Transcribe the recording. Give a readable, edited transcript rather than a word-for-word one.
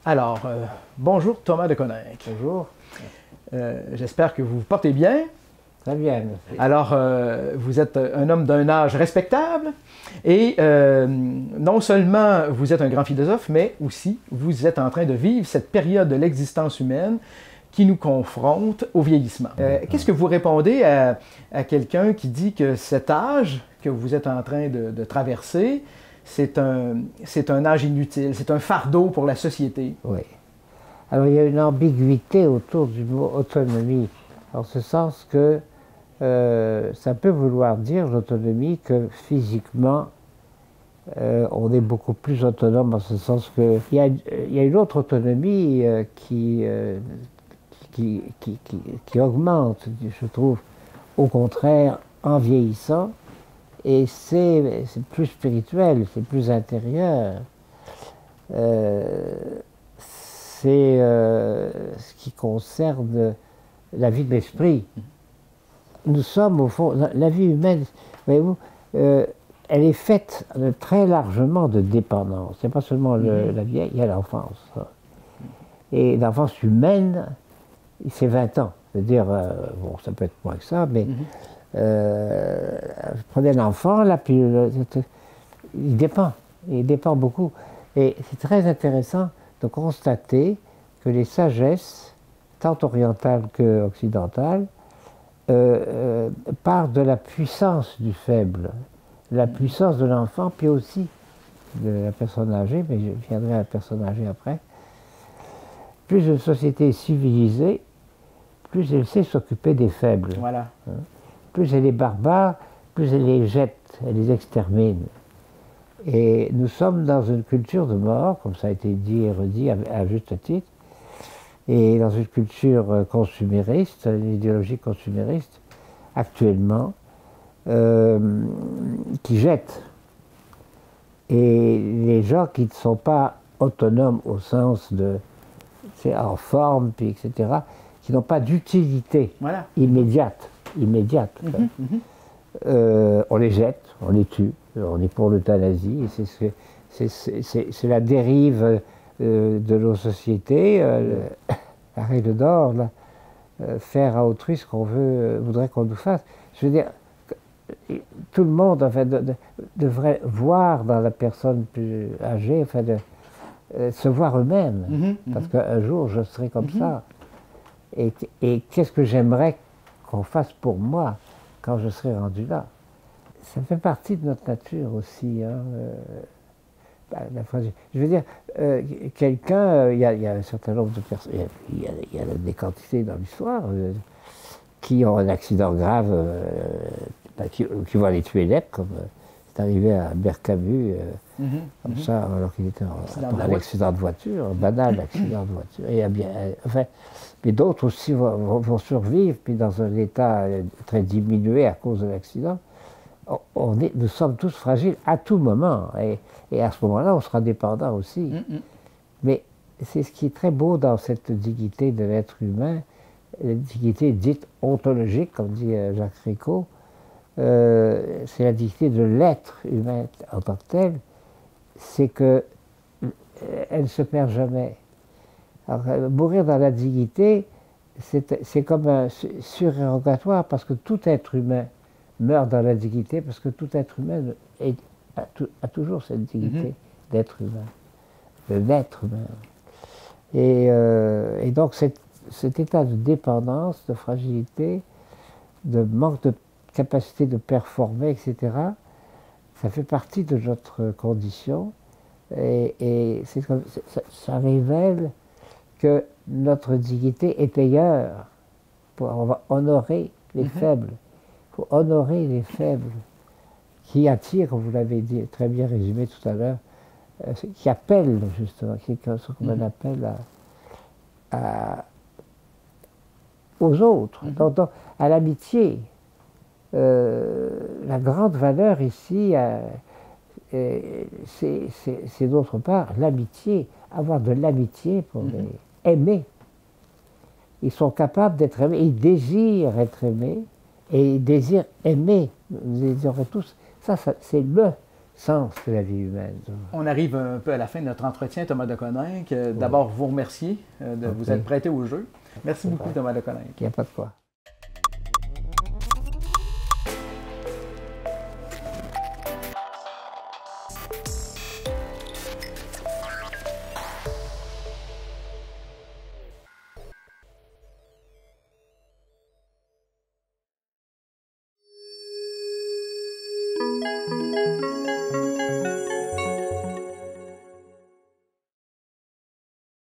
Alors, bonjour Thomas de Coninck. Bonjour. J'espère que vous vous portez bien. Très bien, merci. Alors, vous êtes un homme d'un âge respectable et non seulement vous êtes un grand philosophe, mais aussi vous êtes en train de vivre cette période de l'existence humaine qui nous confronte au vieillissement. Qu'est-ce que vous répondez à quelqu'un qui dit que cet âge que vous êtes en train de traverser, c'est un âge inutile, c'est un fardeau pour la société? Oui. Alors il y a une ambiguïté autour du mot autonomie, en ce sens que ça peut vouloir dire l'autonomie que physiquement on est beaucoup plus autonome, en ce sens qu'il y a une autre autonomie qui augmente, je trouve, au contraire, en vieillissant, et c'est plus spirituel, c'est plus intérieur. C'est ce qui concerne la vie de l'esprit. Nous sommes, au fond, la vie humaine, voyez-vous, elle est faite très largement de dépendance. Il n'y a pas seulement la vieille, il y a l'enfance. Et l'enfance humaine, c'est 20 ans. C'est-à-dire, bon, ça peut être moins que ça, mais prenez l'enfant, là, puis il dépend beaucoup. Et c'est très intéressant de constater que les sagesses, tant orientales qu'occidentales, partent de la puissance du faible, la puissance de l'enfant, puis aussi de la personne âgée, mais je viendrai à la personne âgée après. Plus une société est civilisée, plus elle sait s'occuper des faibles. Voilà. Plus elle est barbare, plus elle les jette, elle les extermine. Et nous sommes dans une culture de mort, comme ça a été dit et redit à juste titre, et dans une culture consumériste, une idéologie consumériste, actuellement, qui jette. Et les gens qui ne sont pas autonomes au sens de, c'est en forme, puis etc., qui n'ont pas d'utilité immédiate. On les jette, on les tue, on est pour l'euthanasie, c'est la dérive de nos sociétés, la règle d'or, faire à autrui ce qu'on voudrait qu'on nous fasse. Je veux dire, tout le monde en fait, devrait voir dans la personne plus âgée, enfin, se voir eux-mêmes, parce qu'un jour je serai comme ça. Et qu'est-ce que j'aimerais qu'on fasse pour moi quand je serai rendu là? Ça fait partie de notre nature aussi. Hein, je veux dire, quelqu'un, il y a un certain nombre de personnes, il y a des quantités dans l'histoire qui ont un accident grave, qui vont aller tuer net, comme c'est arrivé à Albert Camus, comme ça, alors qu'il était un accident de voiture, un banal accident de voiture. Et enfin, mais d'autres aussi vont survivre, puis dans un état très diminué à cause de l'accident. Nous sommes tous fragiles à tout moment, et à ce moment-là, on sera dépendant aussi. Mais c'est ce qui est très beau dans cette dignité de l'être humain, la dignité dite ontologique, comme dit Jacques Ricot, c'est la dignité de l'être humain en tant que tel, c'est qu'elle ne se perd jamais. Alors, mourir dans la dignité, c'est comme un surérogatoire, parce que tout être humain meurt dans la dignité, parce que tout être humain a toujours cette dignité d'être humain, de l'être humain. Et donc cet état de dépendance, de fragilité, de manque de capacité de performer, etc., ça fait partie de notre condition, et ça révèle que notre dignité est ailleurs. On va honorer les faibles. Il faut honorer les faibles qui attirent, comme vous l'avez dit, très bien résumé tout à l'heure, qui appellent justement, qui est comme un appel aux autres, à l'amitié. La grande valeur ici, c'est d'autre part l'amitié, avoir de l'amitié pour les aimer. Ils sont capables d'être aimés, ils désirent être aimés, et ils désirent aimer. Nous désirons tous. Ça c'est sens de la vie humaine. On arrive un peu à la fin de notre entretien, Thomas de Coninck. D'abord, vous remercier de vous être prêté au jeu. Merci beaucoup, Thomas de Coninck. Il n'y a pas de quoi. Thank you.